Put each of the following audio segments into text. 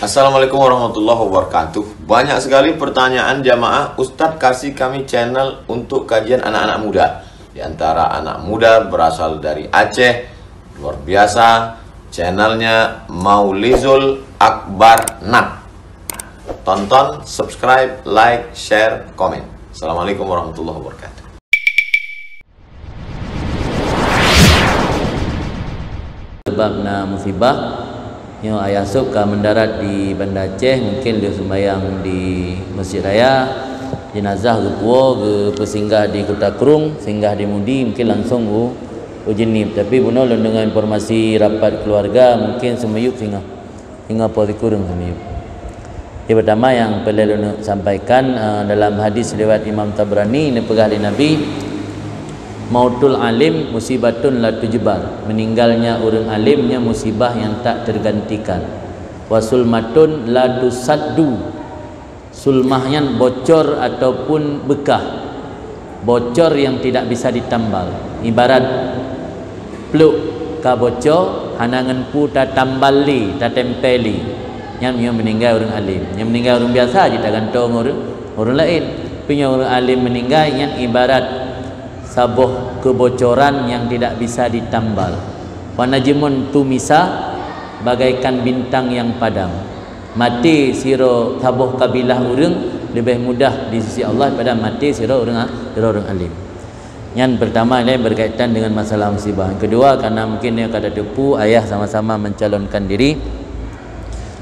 Assalamualaikum warahmatullahi wabarakatuh. Banyak sekali pertanyaan jamaah, Ustadz kasih kami channel untuk kajian anak-anak muda. Di antara anak muda berasal dari Aceh, luar biasa. Channelnya Maulizul Akbar Nab. Tonton, subscribe, like, share, komen. Assalamualaikum warahmatullahi wabarakatuh. Sebabna musibah yang ayah suka mendarat di Banda Aceh, mungkin dia sembahyang di Masjid Raya, jenazah ke Puau ke bersinggah di Kota Kerung, singgah di Mudi, mungkin langsung Jenib. Tapi bunuh dengan informasi rapat keluarga, mungkin semeyup singgah Puau Kurung semeyup. Yang pertama yang perlu sampaikan, dalam hadis riwayat Imam Tabrani ini pegali Nabi, mautul alim musibatun la tujbar, meninggalnya orang alimnya musibah yang tak tergantikan. Wasulmatun la tusaddu, sulmahnya bocor ataupun bekah, bocor yang tidak bisa ditambal. Ibarat peluk ka bocor, hanangan pu ta tambali ta tempeli, yang meninggal orang alim. Yang meninggal orang biasa je tak gantung orang lain. Punya orang alim meninggal yang ibarat sabuh kebocoran yang tidak bisa ditambal. Wa najmun tumisa, bagaikan bintang yang padam. Mati siro sabuh kabilah urang lebih mudah di sisi Allah daripada mati siro orang alim. Yang pertama ini berkaitan dengan masalah musibah. Yang kedua, karena mungkin dia kata tepu ayah sama-sama mencalonkan diri.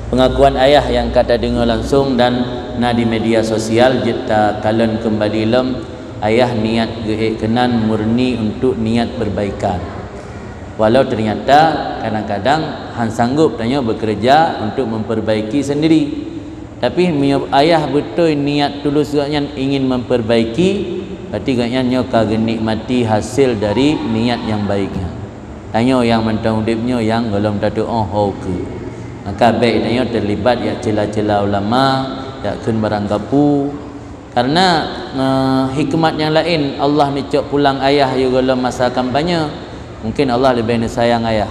Pengakuan ayah yang kata dengar langsung dan di media sosial kita kalen kembali lem, ayah niat kenan murni untuk niat perbaikan. Walau ternyata kadang-kadang han sanggup tanya bekerja untuk memperbaiki sendiri. Tapi ayah betul niat tulus gaknya ingin memperbaiki, berarti gaknya nyoka nikmati hasil dari niat yang baiknya. Tanya yang mentang hidupnya yang belum tadu ke. Maka baik tanya terlibat ya celah-celah ulama, ya kun barang gapu. Karena hikmat yang lain, Allah ni cok pulang ayah juga dalam masa kampanye. Mungkin Allah lebih sayang ayah,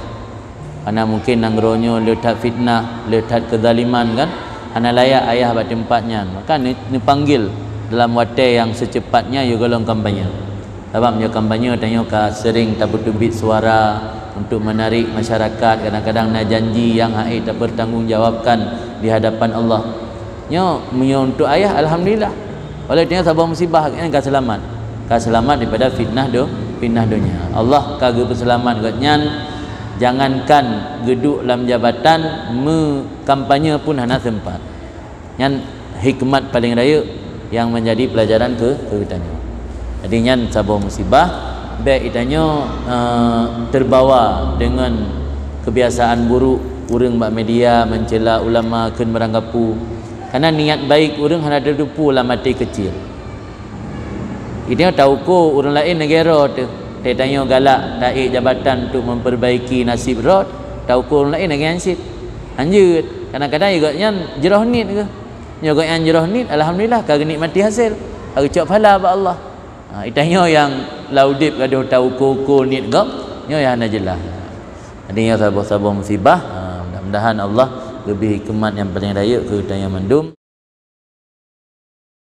karena mungkin nangronyo letak fitnah, letak kezaliman kan. Hana layak ayah buat tempatnya, maka ni panggil dalam watai yang secepatnya juga dalam kampanye. Sebabnya kampanye tanya sering tak bertubit suara untuk menarik masyarakat. Kadang-kadang nak janji yang tak bertanggungjawabkan di hadapan Allah. Untuk ayah alhamdulillah. Oleh dia sabar musibah kan selamat. Selamat daripada fitnah dunia. Allah kagak berselamat gatnyan. Jangankan geduk dalam jabatan, kampanye pun hana sempat. Yang hikmat paling raya yang menjadi pelajaran ke kita ni. Jadi nyan sabar musibah baik itanya terbawa dengan kebiasaan buruk urang bak media mencela ulama keun meranggapu. Karena niat baik orang hendak terdupu lah mati kecil. Ini tahu ko orang lain negara tu. Dia tanya galak taik jabatan untuk memperbaiki nasib rod. Tahu ko orang lain lagi ansip. Lanjut. Kadang-kadang juga yang jerah nit ke. Juga yang jerah nit alhamdulillah kagak nikmati hasil. Kagak cak pahala ba Allah. Itanya yang laudip gaduh tahu ko nit gap. Nyo yang hana jelas. Jadi yang sabar-sabar musibah. Mudah-mudahan Allah lebih hikmat yang paling raya ke yang mendum.